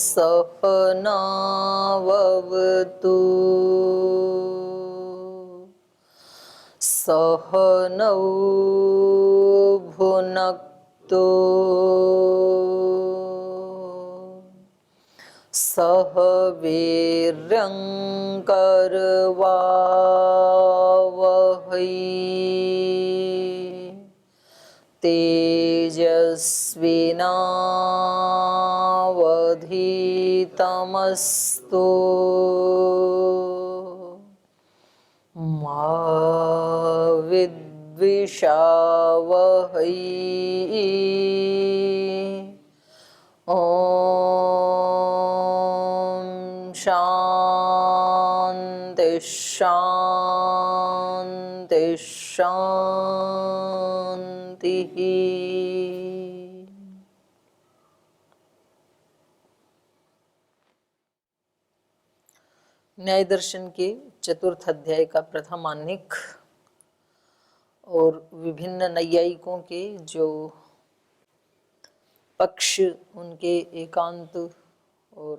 सहनाववतु सहनौ भुनक्तु सह वीर्यं करवावहै तेजस्विनावधीतमस्तु मा विद्विषावहै। ओम शांति शांति शांति। न्याय दर्शन के चतुर्थ अध्याय का प्रथम आह्निक और विभिन्न नैयायिकों के जो पक्ष, उनके एकांत और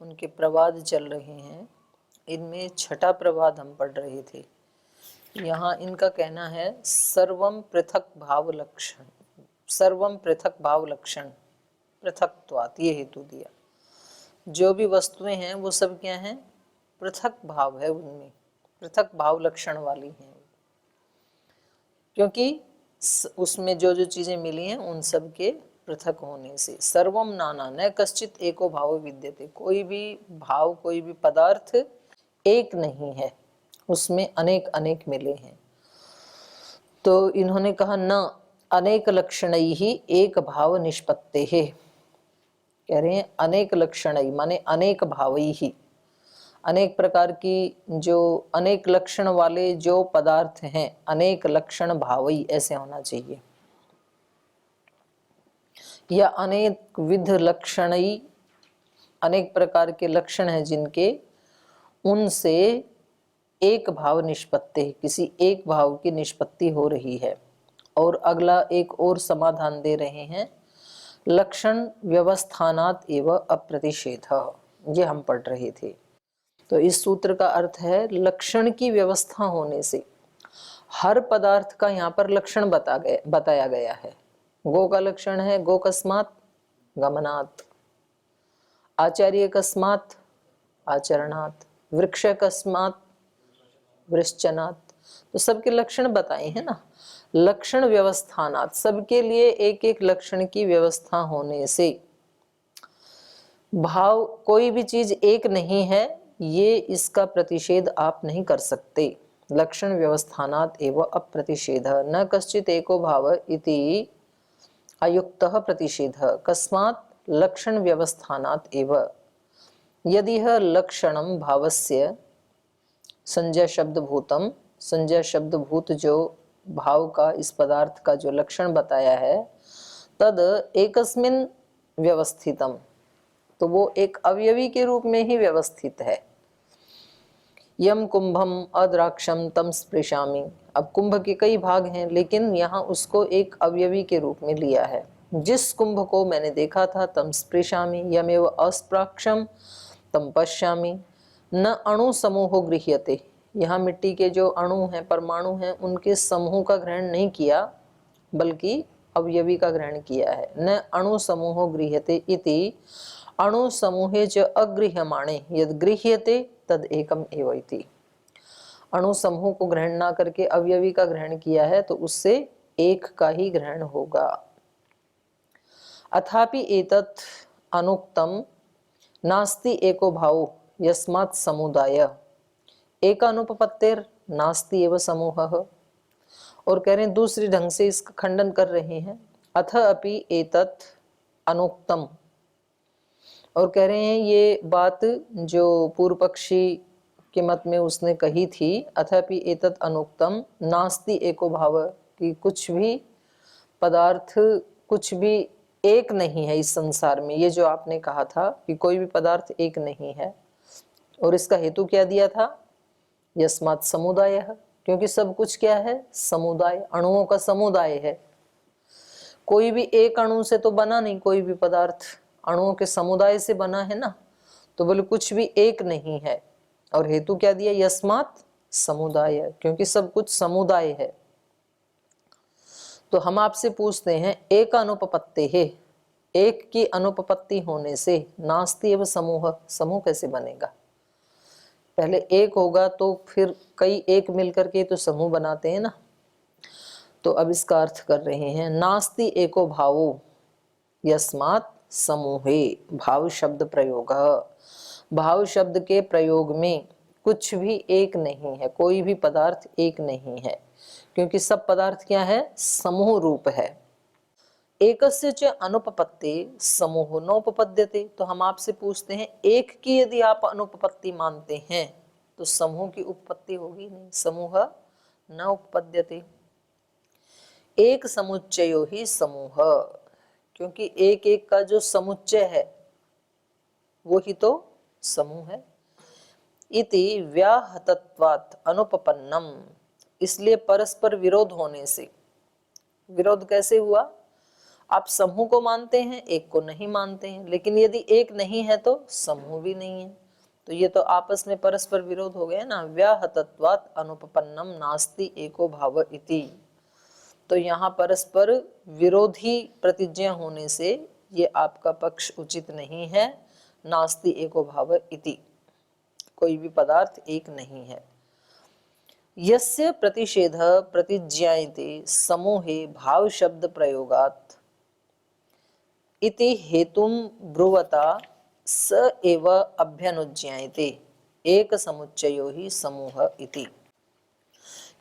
उनके प्रवाद चल रहे हैं, इनमें छठा प्रवाद हम पढ़ रहे थे। यहाँ इनका कहना है सर्वम पृथक भाव लक्षण, सर्वम पृथक भाव लक्षण, पृथक्त्वात्, ये हेतु दिया। जो भी वस्तुएं हैं वो सब क्या हैं? पृथक भाव है, उनमें पृथक भाव लक्षण वाली हैं, क्योंकि उसमें जो जो चीजें मिली हैं उन सब के पृथक होने से। सर्वम नाना न कश्चित एको भाव विद्यते, कोई भी भाव, कोई भी पदार्थ एक नहीं है, उसमें अनेक अनेक मिले हैं। तो इन्होंने कहा न अनेक लक्षणैः ही एक भाव निष्पत्ते है, कह रहे हैं अनेक लक्षणैः माने अनेक भावैः ही, अनेक प्रकार की जो अनेक लक्षण वाले जो पदार्थ हैं, अनेक लक्षण भावई ऐसे होना चाहिए, या अनेक विध लक्षणई, अनेक प्रकार के लक्षण हैं जिनके, उनसे एक भाव निष्पत्ति, किसी एक भाव की निष्पत्ति हो रही है। और अगला एक और समाधान दे रहे हैं, लक्षण व्यवस्थानात् एव अप्रतिषेधः, ये हम पढ़ रहे थे। तो इस सूत्र का अर्थ है लक्षण की व्यवस्था होने से। हर पदार्थ का यहाँ पर लक्षण बताया गया है। गो का लक्षण है गोकस्मात् गमनात्, आचार्य कस्मात् आचरणात्, वृक्ष कस्मात् वृश्चनात्, तो सबके लक्षण बताए हैं ना। लक्षण व्यवस्थानात्, सबके लिए एक एक लक्षण की व्यवस्था होने से भाव, कोई भी चीज एक नहीं है, ये इसका प्रतिषेध आप नहीं कर सकते। लक्षण व्यवस्थानात् एव अप्रतिषेधः न कश्चित् एको भाव इति अयुक्तः प्रतिषेधः कस्मात् लक्षण व्यवस्थानात् एव। यदि लक्षणं भावस्य संज्ञा शब्द भूतम, संज्ञा शब्द भूत जो भाव का, इस पदार्थ का जो लक्षण बताया है, तद एकस्मिन् व्यवस्थितम, तो वो एक अवयवी के रूप में ही व्यवस्थित है। यम कुंभम अद्राक्षम तम स्पृशामि, अब कुंभ के कई भाग हैं, लेकिन यहाँ उसको एक अवयवी के रूप में लिया है। जिस कुंभ को मैंने देखा था, तम स्पृशामि, यमेव अस्प्राक्षम तम पश्यामि, न अणु समूहो गृह्यते, यहाँ मिट्टी के जो अणु हैं, परमाणु हैं, उनके समूह का ग्रहण नहीं किया, बल्कि अवयवी का ग्रहण किया है। न अणु समूहो गृह्यते इति अणु समूहे च अगृह्यमाणे यद गृह्यते तद एकम एव इति। अणु समूह को ग्रहण ना करके अवयवी का ग्रहण किया है, तो उससे एक का ही ग्रहण होगा। अथापि एतत् अनुक्तम नास्ति एको भाव यस्मात् समुदाय एकानुपपत्तेर नास्ति एव समूहः। और कह रहे हैं दूसरी ढंग से इसका खंडन कर रहे हैं, अथ अपि एतत् अनुक्तम, और कह रहे हैं ये बात जो पूर्व पक्षी के मत में उसने कही थी, अथापि एतत् अनुक्तम नास्ति एको भाव, कि कुछ भी पदार्थ, कुछ भी एक नहीं है इस संसार में। ये जो आपने कहा था कि कोई भी पदार्थ एक नहीं है, और इसका हेतु क्या दिया था? यस्मात् समुदाय, क्योंकि सब कुछ क्या है? समुदाय, अणुओं का समुदाय है। कोई भी एक अणु से तो बना नहीं कोई भी पदार्थ, अणुओं के समुदाय से बना है ना, तो बोले कुछ भी एक नहीं है। और हेतु क्या दिया, यस्मात् समुदाय, क्योंकि सब कुछ समुदाय है। तो हम आपसे पूछते हैं, एक अनुपपत्ति है, एक की अनुपपत्ति होने से नास्ति एवं समूह, समूह कैसे बनेगा? पहले एक होगा तो फिर कई एक मिलकर के तो समूह बनाते हैं ना। तो अब इसका अर्थ कर रहे हैं, नास्ति एको भावो यस्मात् समूहे, भाव शब्द प्रयोग, भाव शब्द के प्रयोग में कुछ भी एक नहीं है, कोई भी पदार्थ एक नहीं है, क्योंकि सब पदार्थ क्या है, समूह रूप है। एकस्य च अनुपपत्ति समूह नोपपद्यते, तो हम आपसे पूछते हैं, एक की यदि आप अनुपपत्ति मानते हैं तो समूह की उपपत्ति होगी नहीं, समूह न उपपद्यते। एक समुच्चयो ही समूह, क्योंकि एक एक का जो समुच्चय है वो ही तो समूह है। इति व्याहतत्वात् अनुपपन्नम, इसलिए परस्पर विरोध होने से, विरोध कैसे हुआ, आप समूह को मानते हैं, एक को नहीं मानते हैं, लेकिन यदि एक नहीं है तो समूह भी नहीं है, तो ये तो आपस में परस्पर विरोध हो गया ना। व्याहतत्वात् अनुपपन्नम नास्ति एको भाव इति, तो यहाँ परस्पर विरोधी प्रतिज्ञा होने से ये आपका पक्ष उचित नहीं है। नास्ति एको भाव इति, कोई भी पदार्थ एक नहीं है। यस्य प्रतिषेध प्रतिज्ञायते समूहे भाव शब्द प्रयोगात् इति हेतुम ब्रुवता स एव अभ्यनुज्ञायते एक समुच्चयो ही समूह इति।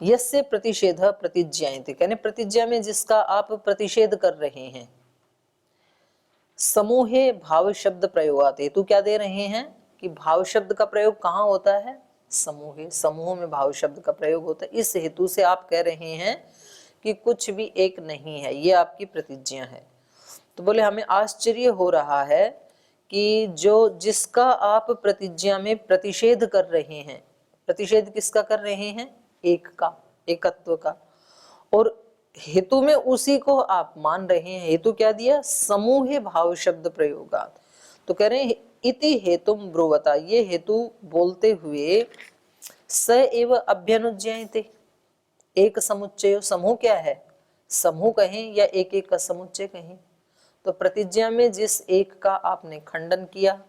यस्य प्रतिषेध प्रतिज्ञायते, कहने प्रतिज्ञा में जिसका आप प्रतिषेध कर रहे हैं, समूहे भाव शब्द प्रयोगात्, हेतु क्या दे रहे हैं कि भाव शब्द का प्रयोग कहाँ होता है, समूहे, समूह में भाव शब्द का प्रयोग होता है। इस हेतु से आप कह रहे हैं कि कुछ भी एक नहीं है, ये आपकी प्रतिज्ञा है। तो बोले हमें आश्चर्य हो रहा है कि जो जिसका आप प्रतिज्ञा में प्रतिषेध कर रहे हैं, प्रतिषेध किसका कर रहे हैं, एक का, एकत्व का, और हेतु में उसी को आप मान रहे हैं। हेतु क्या दिया, समूहे भाव शब्द प्रयोगात्, तो कह रहे हैं इति हेतुम ब्रुवता, ये हेतु बोलते हुए स एव अभ्यनुज्ञायते, एक समुच्चय, समूह क्या है, समूह कहें या एक एक का समुच्चय कहें, तो प्रतिज्ञा में जिस एक का आपने खंडन किया,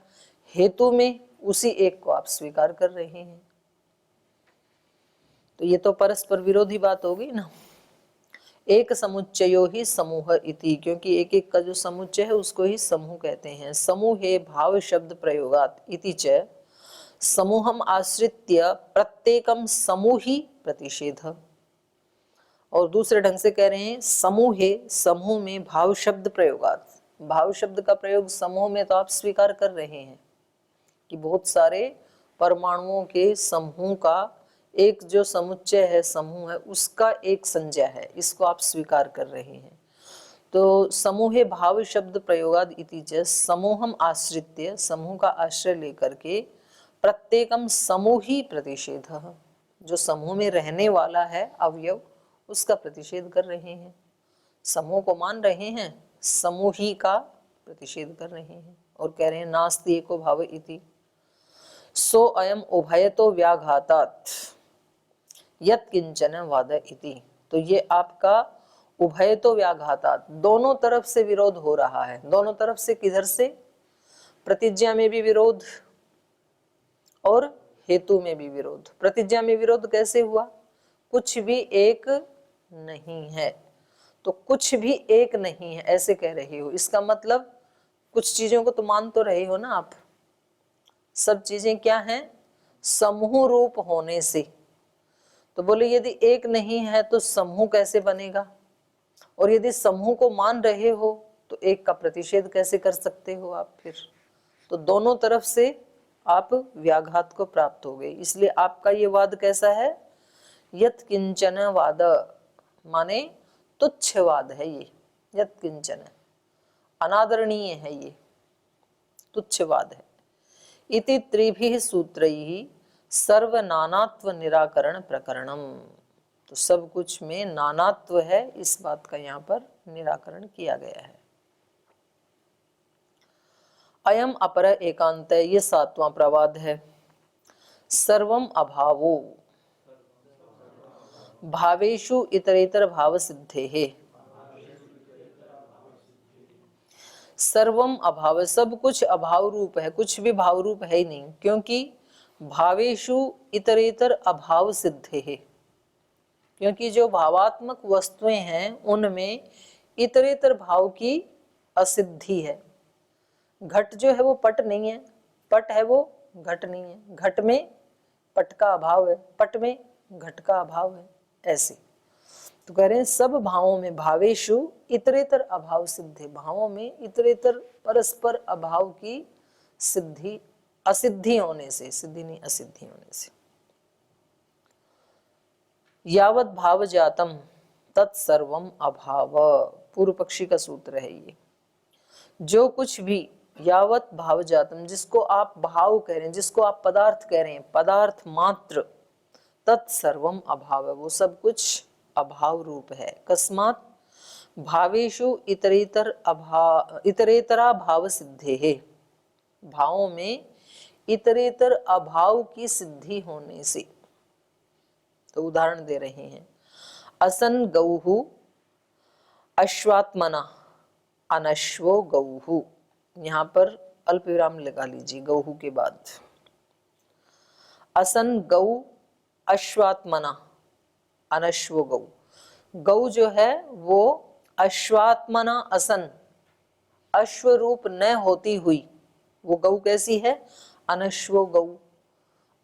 हेतु में उसी एक को आप स्वीकार कर रहे हैं, तो ये तो परस्पर विरोधी बात होगी ना। एक समुच्चयो ही समूह इति, क्योंकि एक एक का जो समुच्चय है उसको ही समूह कहते हैं। समूहे भाव शब्द प्रयोगात् इति च समूहम आश्रित्य प्रत्येकम समूही प्रतिषेध, और दूसरे ढंग से कह रहे हैं समूहे, समूह में भाव शब्द प्रयोगात्, भाव शब्द का प्रयोग समूह में तो आप स्वीकार कर रहे हैं कि बहुत सारे परमाणुओं के समूह का एक जो समुच्चय है, समूह है, उसका एक संज्ञा है, इसको आप स्वीकार कर रहे हैं। तो समूहे भाव शब्द प्रयोगाद इति च समूहम आश्रित्य, समूह का आश्रय लेकर के प्रत्येकम समूही प्रतिषेध, जो समूह में रहने वाला है अवयव, उसका प्रतिषेध कर रहे हैं। समूह को मान रहे हैं, समूही का प्रतिषेध कर रहे हैं, और कह रहे हैं नास्ति एको भाव इति। सो अयम उभयतो व्याघातात् यत् किंचन वाद इति, तो ये आपका उभयतो व्याघातात्, दोनों तरफ से विरोध हो रहा है। दोनों तरफ से किधर से, प्रतिज्ञा में भी विरोध और हेतु में भी विरोध। प्रतिज्ञा में विरोध कैसे हुआ, कुछ भी एक नहीं है, तो कुछ भी एक नहीं है ऐसे कह रहे हो, इसका मतलब कुछ चीजों को तो मान तो रहे हो ना आप, सब चीजें क्या हैं, समूह रूप होने से। तो बोले यदि एक नहीं है तो समूह कैसे बनेगा, और यदि समूह को मान रहे हो तो एक का प्रतिषेध कैसे कर सकते हो आप फिर। तो दोनों तरफ से आप व्याघात को प्राप्त हो गए, इसलिए आपका ये वाद कैसा है, यत् किंचन वाद, माने तुच्छवाद है ये, यत् किंचन अनादरणीय है, ये तुच्छवाद है। इति त्रिभिः सूत्रैः सर्वनानात्व निराकरण प्रकरणम, तो सब कुछ में नानात्व है, इस बात का यहाँ पर निराकरण किया गया है। अयम अपर एकांत, ये 7वां प्रवाद है। सर्वम अभावो भावेषु इतरेतर भाव सिद्धेः। सर्वम अभाव, सब कुछ अभाव रूप है, कुछ भी भाव रूप है ही नहीं, क्योंकि भावेषु इतरेतर अभाव सिद्धेः, क्योंकि जो भावात्मक वस्तुएं हैं उनमें इतरेतर भाव की असिद्धि है। घट जो है वो पट नहीं है, पट है वो घट नहीं है, घट में पट का अभाव है, पट में घट का अभाव है। ऐसे तो कह रहे हैं सब भावों में भावेषु इतरेतर अभाव सिद्धि, भावों में इतरेतर परस्पर अभाव की सिद्धि, असिद्धि होने से, सिद्धि नहीं असिद्धि होने से। यावत भाव जातम तत्सर्वम अभाव, पूर्व पक्षी का सूत्र है ये। जो कुछ भी यावत भाव जातम, जिसको आप भाव कह रहे हैं, जिसको आप पदार्थ कह रहे हैं, पदार्थ मात्र, तत्सर्वम अभाव, वो सब कुछ अभाव रूप है। कस्मात् भावेषु इतरेतर अभाव, इतरेतरा भाव सिद्धेः, भावों में इतरेतर अभाव की सिद्धि होने से। तो उदाहरण दे रहे हैं, असन गौहु अश्वात्मना अनश्वो गौहु, यहाँ पर अल्प विराम लगा लीजिए गौहु के बाद। असन गौ अश्वात्मना अनश्व गौ, गौ जो है वो अश्वात्मना असन, अश्व रूप न होती हुई वो गौ कैसी है, अनश्व गौ,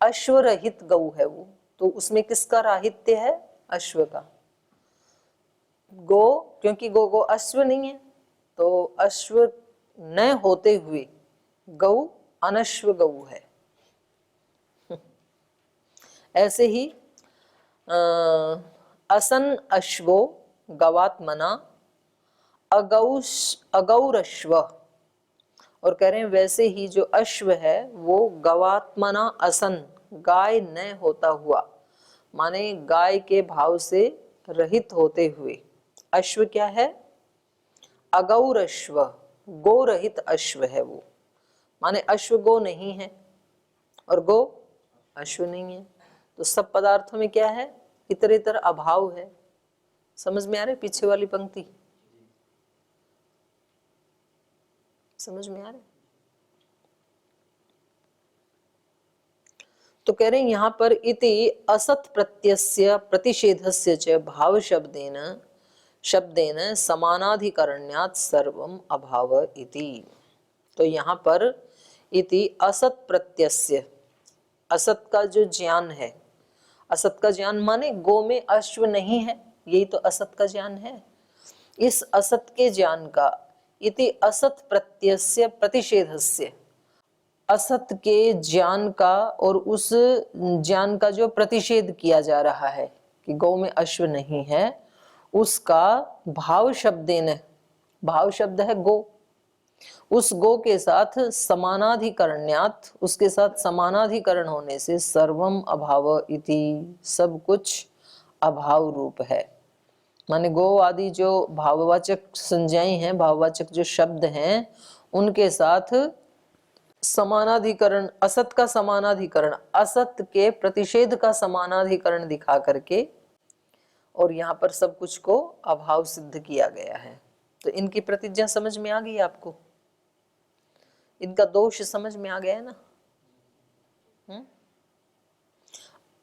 अश्व रहित गौ है वो। तो उसमें किसका राहित्य है, अश्व का। गो, क्योंकि गो अश्व नहीं है, तो अश्व न होते हुए गौ अनश्व गौ है। ऐसे ही असन अश्वो गवात्मना अगौरश्व, और कह रहे हैं वैसे ही जो अश्व है वो गवात्मना असन, गाय न होता हुआ, माने गाय के भाव से रहित होते हुए। अश्व क्या है, अगौरश्व, गो रहित अश्व है वो, माने अश्व गो नहीं है और गो अश्व नहीं है। तो सब पदार्थों में क्या है, इतरेतर अभाव है। समझ में आ रहे पीछे वाली पंक्ति, समझ में आ रहे? तो कह रहे हैं यहां पर इति असत प्रत्यस्य प्रतिषेधस्य च भाव शब्देन समानाधिकरण्यात् सर्वम अभाव इति। तो यहाँ पर इति असत प्रत्यस्य, असत का जो ज्ञान है, असत का ज्ञान माने गो में अश्व नहीं है, यही तो असत का ज्ञान है। इस असत के ज्ञान का इति असत प्रत्यस्य प्रतिषेधस्य, असत के ज्ञान का और उस ज्ञान का जो प्रतिषेध किया जा रहा है कि गौ में अश्व नहीं है, उसका भाव शब्देन, भाव शब्द है गो, उस गो के साथ समानाधिकरण्यात्, उसके साथ समानाधिकरण होने से सर्वम अभाव इति, सब कुछ अभाव रूप है। माने गो आदि जो भाववाचक संज्ञाएं हैं, भाववाचक जो शब्द हैं, उनके साथ समानाधिकरण, असत का समानाधिकरण, असत के प्रतिषेध का समानाधिकरण दिखा करके, और यहाँ पर सब कुछ को अभाव सिद्ध किया गया है। तो इनकी प्रतिज्ञा समझ में आ गई आपको, इनका दोष समझ में आ गया है ना।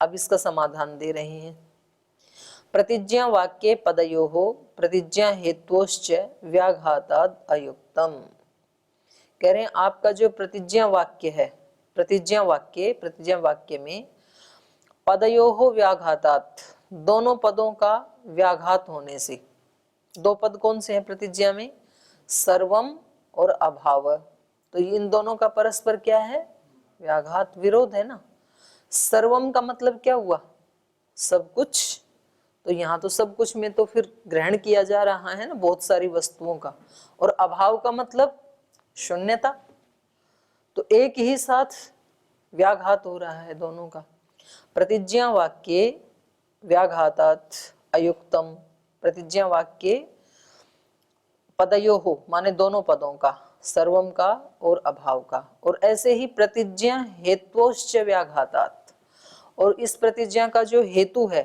अब इसका समाधान दे रहे हैं। प्रतिज्ञा वाक्ये पदयोः प्रतिज्ञा हेत्वश्च व्याघाताद् अयुक्तम। कह रहे हैं आपका जो प्रतिज्ञा वाक्य है, प्रतिज्ञा वाक्य में पदयोः व्याघातात्, दोनों पदों का व्याघात होने से, दो पद कौन से हैं प्रतिज्ञा में, सर्वम और अभाव। तो इन दोनों का परस्पर क्या है, व्याघात, विरोध है ना। सर्वम का मतलब क्या हुआ, सब कुछ। तो यहाँ तो सब कुछ में तो फिर ग्रहण किया जा रहा है ना बहुत सारी वस्तुओं का, और अभाव का मतलब शून्यता। तो एक ही साथ व्याघात हो रहा है दोनों का। प्रतिज्ञा वाक्ये व्याघातात् अयुक्तम, प्रतिज्ञा वाक्य पदयोः माने दोनों पदों का, सर्वम का और अभाव का। और ऐसे ही प्रतिज्ञा हेत्वश्च व्याघातात्, और इस प्रतिज्ञा का जो हेतु है,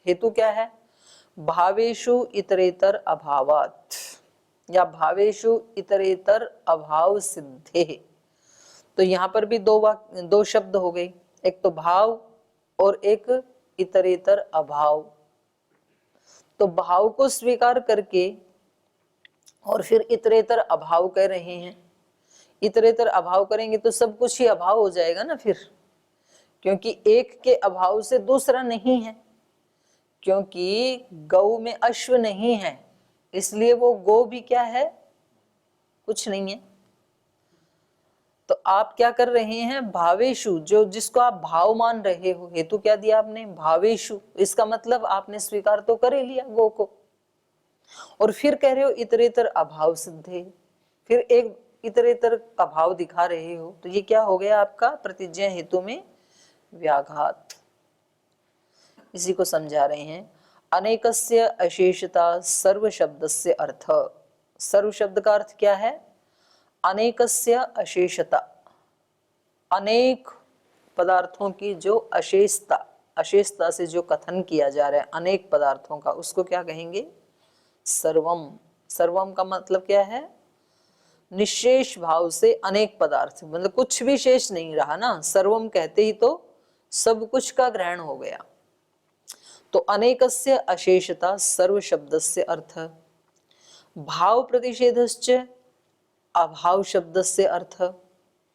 हेतु क्या है, भावेषु इतरेतर अभावात् या भावेषु इतरेतर अभाव सिद्धे। तो यहाँ पर भी दो शब्द हो गए, एक तो भाव और एक इतरेतर अभाव। तो भाव को स्वीकार करके और फिर इतरेतर अभाव कह रहे हैं। इतरेतर अभाव करेंगे तो सब कुछ ही अभाव हो जाएगा ना फिर, क्योंकि एक के अभाव से दूसरा नहीं है। क्योंकि गौ में अश्व नहीं है, इसलिए वो गो भी क्या है, कुछ नहीं है। तो आप क्या कर रहे हैं, भावेशु, जो जिसको आप भाव मान रहे हो, हेतु क्या दिया आपने, भावेशु, इसका मतलब आपने स्वीकार तो कर ही लिया गो को, और फिर कह रहे हो इतरेतर अभाव सिद्धे, फिर एक इतरेतर अभाव दिखा रहे हो। तो ये क्या हो गया आपका, प्रतिज्ञा हेतु में व्याघात। इसी को समझा रहे हैं। अनेकस्य अशेषता सर्व शब्दस्य अर्थ। सर्व शब्द का अर्थ क्या है, अनेकस्य अशेषता, अनेक पदार्थों की जो अशेषता, अशेषता से जो कथन किया जा रहा है अनेक पदार्थों का, उसको क्या कहेंगे, सर्वम। सर्वम का मतलब क्या है, निशेष भाव से अनेक पदार्थ, मतलब कुछ भी शेष नहीं रहा ना, सर्वम कहते ही तो सब कुछ का ग्रहण हो गया। तो अनेकस्य अशेषता सर्व शब्दस्य अर्थ। भाव प्रतिषेधश्च अभाव शब्दस्य अर्थ।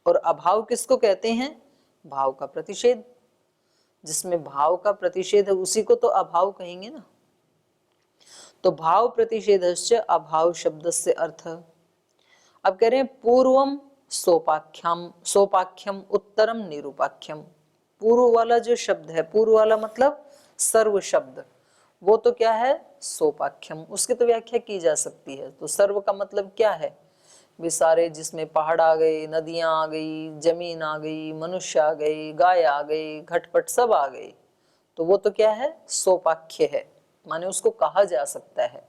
और अभाव किसको कहते हैं, भाव का प्रतिषेध, जिसमें भाव का प्रतिषेध है उसी को तो अभाव कहेंगे ना। तो भाव प्रतिषेधश्च अभाव शब्दस्य अर्थ। अब कह रहे हैं पूर्वम सोपाख्यम, सोपाख्यम उत्तरम निरूपाख्यम। पूर्व वाला जो शब्द है, पूर्व वाला मतलब सर्व शब्द, वो तो क्या है, सोपाख्यम, उसकी तो व्याख्या की जा सकती है। तो सर्व का मतलब क्या है, भी सारे, जिसमें पहाड़ आ गए, नदियां आ गई, जमीन आ गई, मनुष्य आ गए, गाय आ गई, घटपट सब आ गए, तो वो तो क्या है, सोपाख्य है, माने उसको कहा जा सकता है,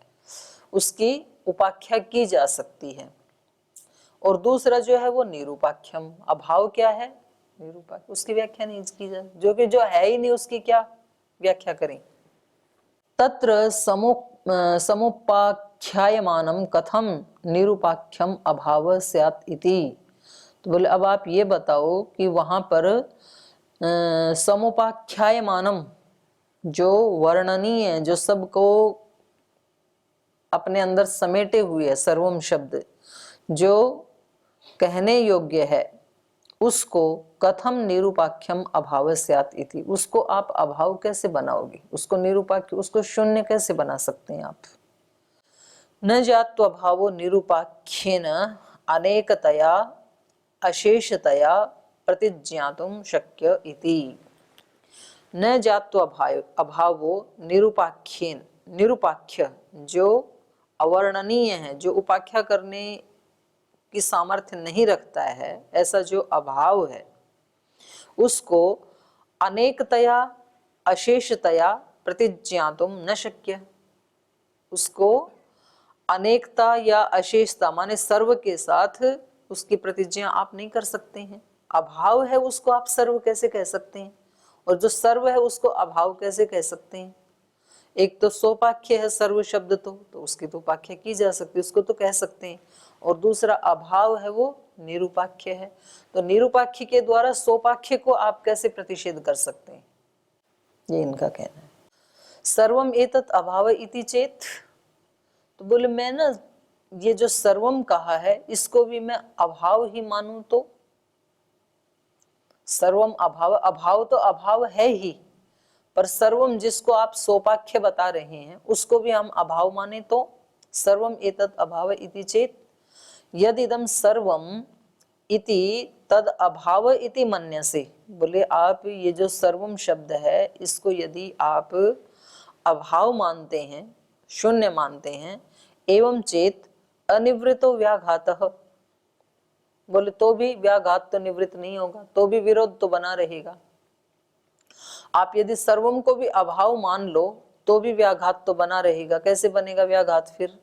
उसकी उपाख्या की जा सकती है। और दूसरा जो है वो निरूपाख्यम, अभाव क्या है, निरूपाख्य, उसकी व्याख्या नहीं की जा, जो कि जो है ही नहीं उसकी क्या व्याख्या करें। तत्र समुपाख्यायमानम कथम निरूपाख्यम अभाव स्यात् इति। तो बोले अब आप ये बताओ कि वहां पर समुपाख्यायमानम, जो वर्णनीय है, जो सबको अपने अंदर समेटे हुए है, सर्वम शब्द जो कहने योग्य है, उसको कथम निरूपाख्यम अभाव स्यात् इति, उसको आप अभाव कैसे बनाओगे, उसको निरूपाख्य, उसको शून्य कैसे बना सकते हैं आप। न जात्व भावो निरूपाख्येन अनेकतया अशेषतया प्रतिज्ञातुम शक्य इति। न जात्व अभावो निरूपाख्येन, निरूपाख्य जो अवर्णनीय है, जो उपाख्या करने की सामर्थ्य नहीं रखता है, ऐसा जो अभाव है, उसको अनेकतया अशेषतया प्रतिज्ञातुम न शक्य, उसको अनेकता या अशेषता माने सर्व के साथ उसकी प्रतिज्ञा आप नहीं कर सकते हैं। अभाव है उसको आप सर्व कैसे कह सकते हैं, और जो सर्व है उसको अभाव कैसे कह सकते हैं। एक तो सोपाख्य है सर्व शब्द, तो उसकी तो उपाख्या की जा सकती है, उसको तो कह सकते हैं। और दूसरा अभाव है वो निरूपाख्य है, तो निरूपाख्य के द्वारा सोपाख्य को आप कैसे प्रतिषेध कर सकते हैं, ये इनका कहना है। सर्वम एतत् अभाव इति चेत, तो बोले मैं ना ये जो सर्वम कहा है इसको भी मैं अभाव ही मानूं तो, सर्वम अभाव, अभाव तो अभाव है ही, पर सर्वम जिसको आप सोपाख्य बता रहे हैं उसको भी हम अभाव माने तो, सर्वम एतत् अभाव इति चेत यदिदम सर्वम इति तद अभाव इति मन्यसे। बोले आप ये जो सर्वम शब्द है इसको यदि आप अभाव मानते हैं, शून्य मानते हैं, एवं चेत अनिवृतो व्याघातः, बोले तो भी व्याघात तो निवृत्त नहीं होगा, तो भी विरोध तो बना रहेगा। आप यदि सर्वम को भी अभाव मान लो तो भी व्याघात तो बना रहेगा। कैसे बनेगा व्याघात फिर,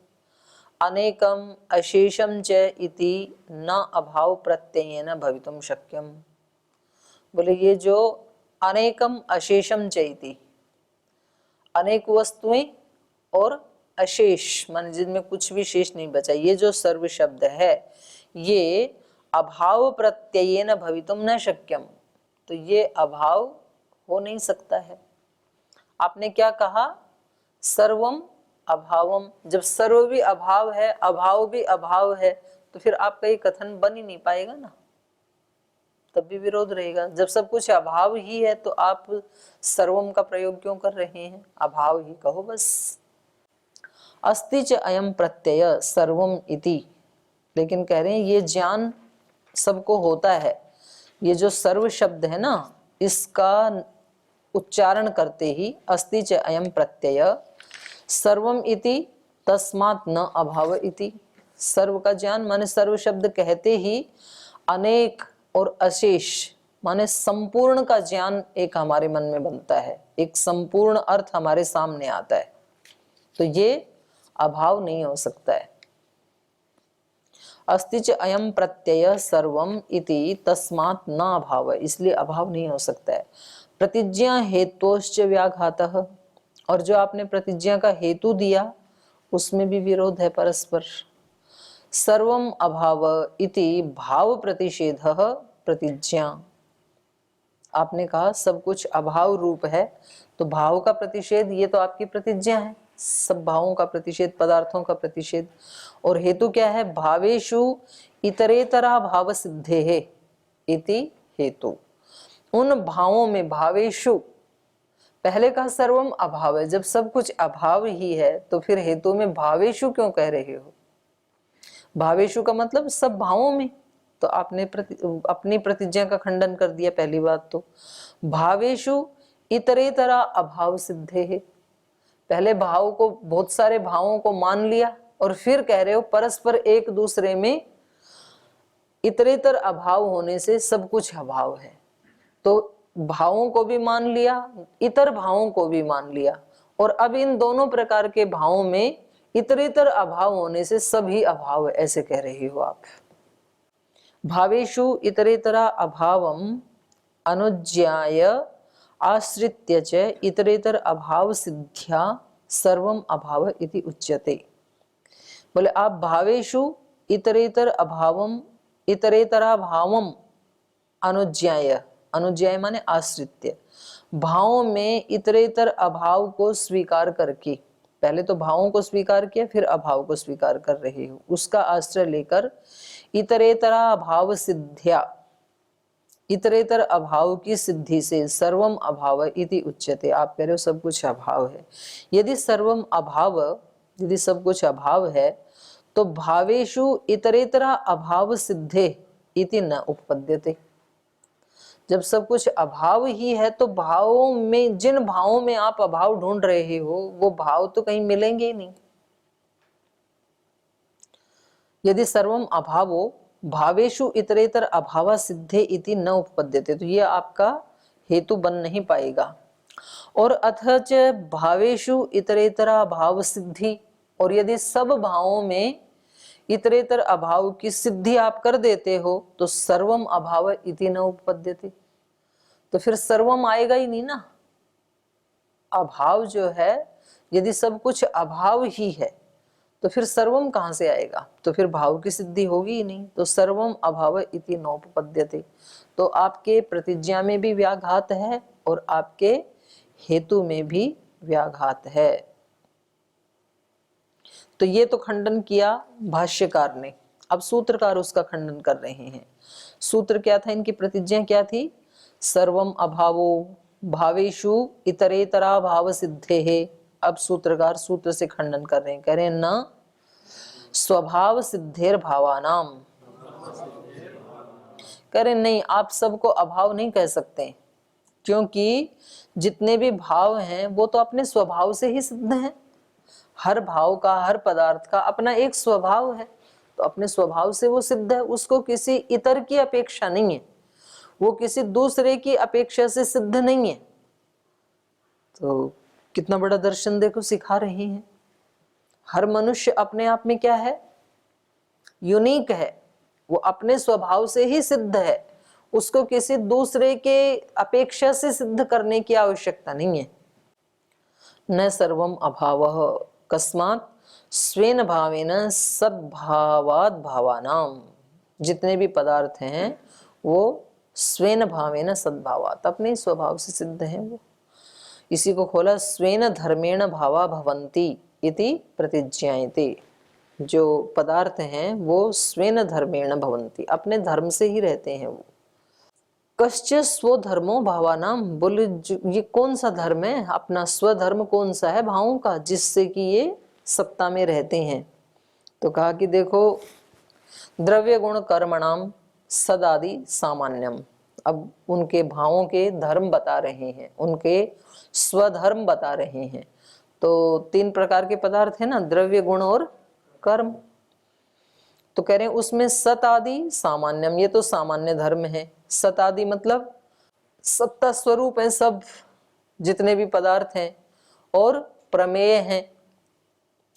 अनेकम अशेषम च इति न अभाव प्रत्ययेन भवितुम शक्यम। बोले ये जो अनेकम अशेषम च इति, अनेक वस्तुएं और अशेष मान जिनमें कुछ भी शेष नहीं बचा, ये जो सर्व शब्द है ये अभाव प्रत्ययेन भवितुम न शक्यम, तो ये अभाव हो नहीं सकता है। आपने क्या कहा? सर्वम अभावम। जब सर्व भी अभाव है, अभाव भी अभाव है, तो फिर आपका ये कथन बन ही नहीं पाएगा ना, तब भी विरोध रहेगा। जब सब कुछ अभाव ही है तो आप सर्वम का प्रयोग क्यों कर रहे हैं? अभाव ही कहो बस। अस्ति च अयम प्रत्यय सर्वम इति, लेकिन कह रहे हैं ये ज्ञान सबको होता है। ये जो सर्व शब्द है ना, इसका उच्चारण करते ही अस्ति च अयम प्रत्यय सर्वम इति तस्मात् न अभाव इति। सर्व का ज्ञान माने सर्व शब्द कहते ही अनेक और अशेष माने संपूर्ण का ज्ञान एक हमारे मन में बनता है, एक संपूर्ण अर्थ हमारे सामने आता है, तो ये अभाव नहीं हो सकता है। अस्ति च अयम प्रत्यय सर्वम इति तस्मात् न अभाव, इसलिए अभाव नहीं हो सकता है। प्रतिज्ञा हेतोश्च व्याघातः, और जो आपने प्रतिज्ञा का हेतु दिया उसमें भी विरोध है परस्पर। सर्वम अभाव इति भाव प्रतिषेधः प्रतिज्ञा, आपने कहा सब कुछ अभाव रूप है, तो भाव का प्रतिषेध ये तो आपकी प्रतिज्ञा है, सब भावों का प्रतिषेध, पदार्थों का प्रतिषेध। और हेतु क्या है? भावेषु इतरेतरा भाव सिद्धेः इति हेतु। उन भावों में भावेषु, पहले का सर्वम अभाव है, जब सब कुछ अभाव ही है तो फिर हेतु में भावेषु क्यों कह रहे हो? भावेषु का मतलब सब भावों में, तो आपने अपनी प्रतिज्ञा का खंडन कर दिया पहली बात तो। भावेषु इतरेतरा अभाव सिद्धे है, पहले भाव को, बहुत सारे भावों को मान लिया और फिर कह रहे हो परस्पर एक दूसरे में इतरेतर अभाव होने से सब कुछ अभाव है। तो भावों को भी मान लिया, इतर भावों को भी मान लिया, और अब इन दोनों प्रकार के भावों में इतरेतर अभाव होने से सभी अभाव है, ऐसे कह रही हो आप। भावेषु इतरेतरा अभावम अनुज्ञाय आश्रित्य च इतरेतर अभाव सिद्ध्या सर्वम अभाव इति उच्यते। बोले आप भावेषु इतरेतर अभावम इतरेतरा भावम अनुज्ञाय, अनुज्ञाय माने आश्रित्य, भावों में इतरेतर अभाव को स्वीकार करके, पहले तो भावों को स्वीकार किया फिर अभाव को स्वीकार कर रहे हो, उसका आश्रय लेकर इतरेतरा अभाव सिद्ध्या, इतरेतर अभाव की सिद्धि से सर्वम अभाव इति उच्यते, आप कह रहे हो सब कुछ अभाव है। यदि सर्वम अभाव, यदि सब कुछ अभाव है तो भावेषु इतरेतरा अभाव सिद्धे इति न उपपद्यते। जब सब कुछ अभाव ही है तो भावों में, जिन भावों में आप अभाव ढूंढ रहे हो वो भाव तो कहीं मिलेंगे ही नहीं। यदि सर्वम अभावो भावेषु इतरेतर अभाव सिद्धे इति न उपपद्यते, तो ये आपका हेतु बन नहीं पाएगा। और अथच भावेषु इतरेतरा अभाव सिद्धि, और यदि सब भावों में इतरेतर अभाव की सिद्धि आप कर देते हो तो सर्वम अभाव इति न उपपद्यते, तो फिर सर्वम आएगा ही नहीं ना। अभाव जो है, यदि सब कुछ अभाव ही है तो फिर सर्वम कहां से आएगा? तो फिर भाव की सिद्धि होगी ही नहीं, तो सर्वम अभाव इति नोपपद्यते। तो आपके प्रतिज्ञा में भी व्याघात है और आपके हेतु में भी व्याघात है। तो ये तो खंडन किया भाष्यकार ने, अब सूत्रकार उसका खंडन कर रहे हैं। सूत्र क्या था इनकी? प्रतिज्ञा क्या थी? सर्वम अभावो भावेषु इतरेतरा भाव सिद्धे है। अब सूत्रकार सूत्र से खंडन कर रहे हैं, कह रहे हैं न स्वभाव सिद्धेर भावानाम, कह रहे नहीं, आप सबको अभाव नहीं कह सकते, क्योंकि जितने भी भाव हैं वो तो अपने स्वभाव से ही सिद्ध हैं। हर भाव का, हर पदार्थ का अपना एक स्वभाव है, तो अपने स्वभाव से वो सिद्ध है, उसको किसी इतर की अपेक्षा नहीं है, वो किसी दूसरे की अपेक्षा से सिद्ध नहीं है। तो कितना बड़ा दर्शन देखो सिखा रहे हैं। हर मनुष्य अपने आप में क्या है, यूनिक है, वो अपने स्वभाव से ही सिद्ध है, उसको किसी दूसरे के अपेक्षा से सिद्ध करने की आवश्यकता नहीं है। न सर्वम अभावः कस्मात् स्वेन भावेन सद्भावात् भावानाम, जितने भी पदार्थ हैं वो स्वेन भावेन सद्भावात्, अपने स्वभाव से सिद्ध हैं वो। इसी को खोला, स्वेन धर्मेण भावा भवन्ति इति प्रतिज्ञायते, जो पदार्थ हैं वो स्वेन धर्मेण भवन्ति, अपने धर्म से ही रहते हैं वो। कश्चित् स्वधर्मो भावानाम, बोले ये कौन सा धर्म है, अपना स्वधर्म कौन सा है भावों का, जिससे कि ये सत्ता में रहते हैं। तो कहा कि देखो, द्रव्य गुण कर्मणाम सदादि सामान्यम, अब उनके भावों के धर्म बता रहे हैं, उनके स्वधर्म बता रहे हैं। तो 3 प्रकार के पदार्थ है ना, द्रव्य गुण और कर्म। तो कह रहे हैं उसमें सत आदि सामान्यम, ये तो सामान्य धर्म है। सत आदि मतलब सत्ता स्वरूप है सब, जितने भी पदार्थ हैं, और प्रमेय हैं,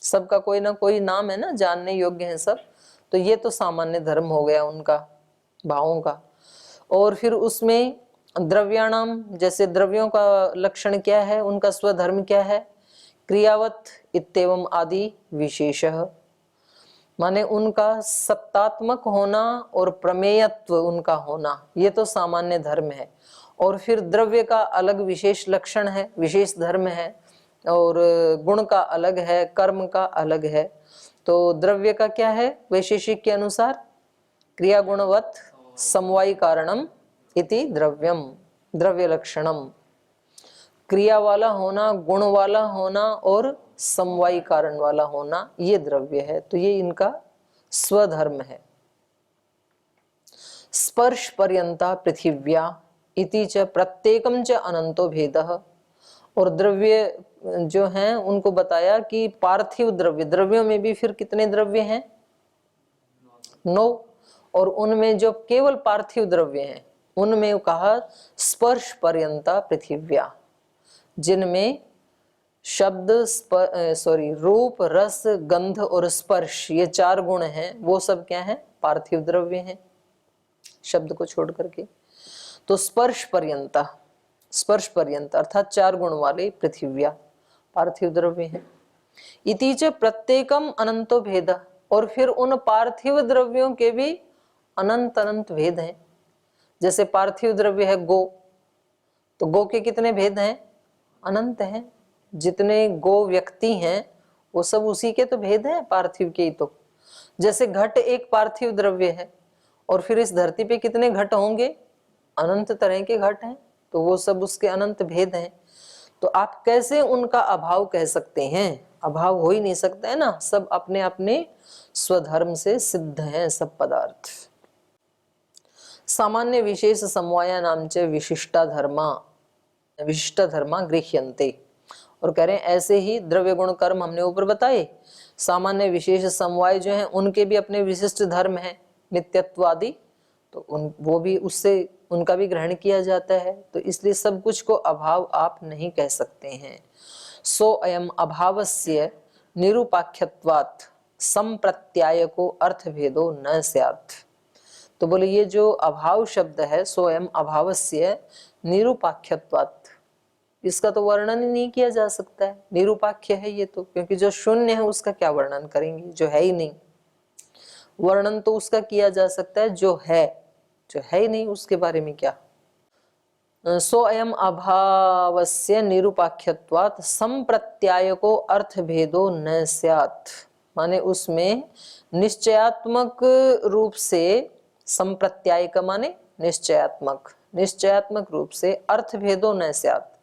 सबका कोई ना कोई नाम है ना, जानने योग्य है सब। तो ये तो सामान्य धर्म हो गया उनका, भावों का। और फिर उसमें द्रव्याणाम, जैसे द्रव्यों का लक्षण क्या है, उनका स्वधर्म क्या है, क्रियावत इत्येवम आदि विशेषः, माने उनका सत्तात्मक होना और प्रमेयत्व उनका होना, ये तो सामान्य धर्म है। और फिर द्रव्य का अलग विशेष लक्षण है, विशेष धर्म है, और गुण का अलग है, कर्म का अलग है। तो द्रव्य का क्या है, वैशेषिक के अनुसार क्रिया गुणवत समवायी कारणम इति द्रव्यम, द्रव्य लक्षणम, क्रिया वाला होना, गुण वाला होना और समवायी कारण वाला होना, ये द्रव्य है। तो ये इनका स्वधर्म है। स्पर्श पर्यंता पृथिव्या इति च प्रत्येकम च अनंतो भेदः, और द्रव्य जो हैं उनको बताया कि पार्थिव द्रव्य, द्रव्यों में भी फिर कितने द्रव्य हैं, 9, और उनमें जो केवल पार्थिव द्रव्य हैं उनमें कहा स्पर्श पर्यंता पृथिव्या, जिनमें शब्द रूप, रस, गंध और स्पर्श, ये 4 गुण हैं, वो सब क्या है, पार्थिव द्रव्य हैं, शब्द को छोड़ करके। तो स्पर्श पर्यंता, स्पर्श पर्यंत अर्थात 4 गुण वाले पृथिव्या पार्थिव द्रव्य हैं। इति च प्रत्येकम अनंतो भेद, और फिर उन पार्थिव द्रव्यों के भी अनंत अनंत भेद हैं। जैसे पार्थिव द्रव्य है गो, तो गो के कितने भेद हैं, अनंत हैं। जितने गो व्यक्ति हैं वो सब उसी के तो भेद हैं, पार्थिव के ही। तो जैसे घट एक पार्थिव द्रव्य है, और फिर इस धरती पे कितने घट होंगे, अनंत तरह के घट हैं, तो वो सब उसके अनंत भेद हैं। तो आप कैसे उनका अभाव कह सकते हैं, अभाव हो ही नहीं सकता है ना, सब अपने अपने स्वधर्म से सिद्ध हैं सब पदार्थ। सामान्य विशेष समवाया नाम च विशिष्टा धर्मा, विशिष्ट धर्मा गृह्यन्ते, और कह रहे हैं ऐसे ही द्रव्य गुण कर्म हमने ऊपर बताए, सामान्य विशेष समवाय जो हैं उनके भी अपने विशिष्ट धर्म हैं, नित्यत्वादि, तो वो भी उससे उनका भी ग्रहण किया जाता है। तो इसलिए सब कुछ को अभाव आप नहीं कह सकते हैं। सो अयम अभावस्य निरूपाख्यत्वात् संप्रत्याय को अर्थभेदो न स्यात्। तो बोले ये जो अभाव शब्द है, सो अयम अभावस्य निरूपाख्यत्वात्, इसका तो वर्णन ही नहीं किया जा सकता है, निरूपाख्य है ये तो, क्योंकि जो शून्य है उसका क्या वर्णन करेंगे, जो है ही नहीं। वर्णन तो उसका किया जा सकता है जो है ही नहीं उसके बारे में क्या। सो अयम अभावस्य निरूपाख्यत्वात् संप्रत्यायको अर्थभेदो न स्यात्, माने उसमें निश्चयात्मक रूप से, संप्रत्याय का माने निश्चयात्मक, निश्चयात्मक रूप से अर्थभेदो न स्यात्,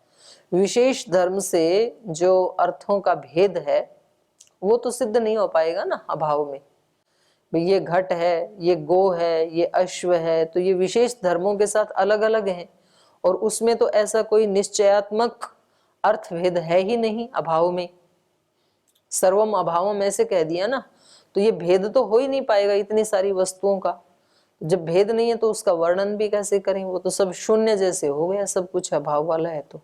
विशेष धर्म से जो अर्थों का भेद है वो तो सिद्ध नहीं हो पाएगा ना अभाव में। ये घट है, ये गो है, ये अश्व है, तो ये विशेष धर्मों के साथ अलग अलग हैं, और उसमें तो ऐसा कोई निश्चयात्मक अर्थभेद है ही नहीं अभाव में। सर्वम अभावम ऐसे कह दिया ना, तो ये भेद तो हो ही नहीं पाएगा इतनी सारी वस्तुओं का। जब भेद नहीं है तो उसका वर्णन भी कैसे करें, वो तो सब शून्य जैसे हो गया, सब कुछ अभाव वाला है। तो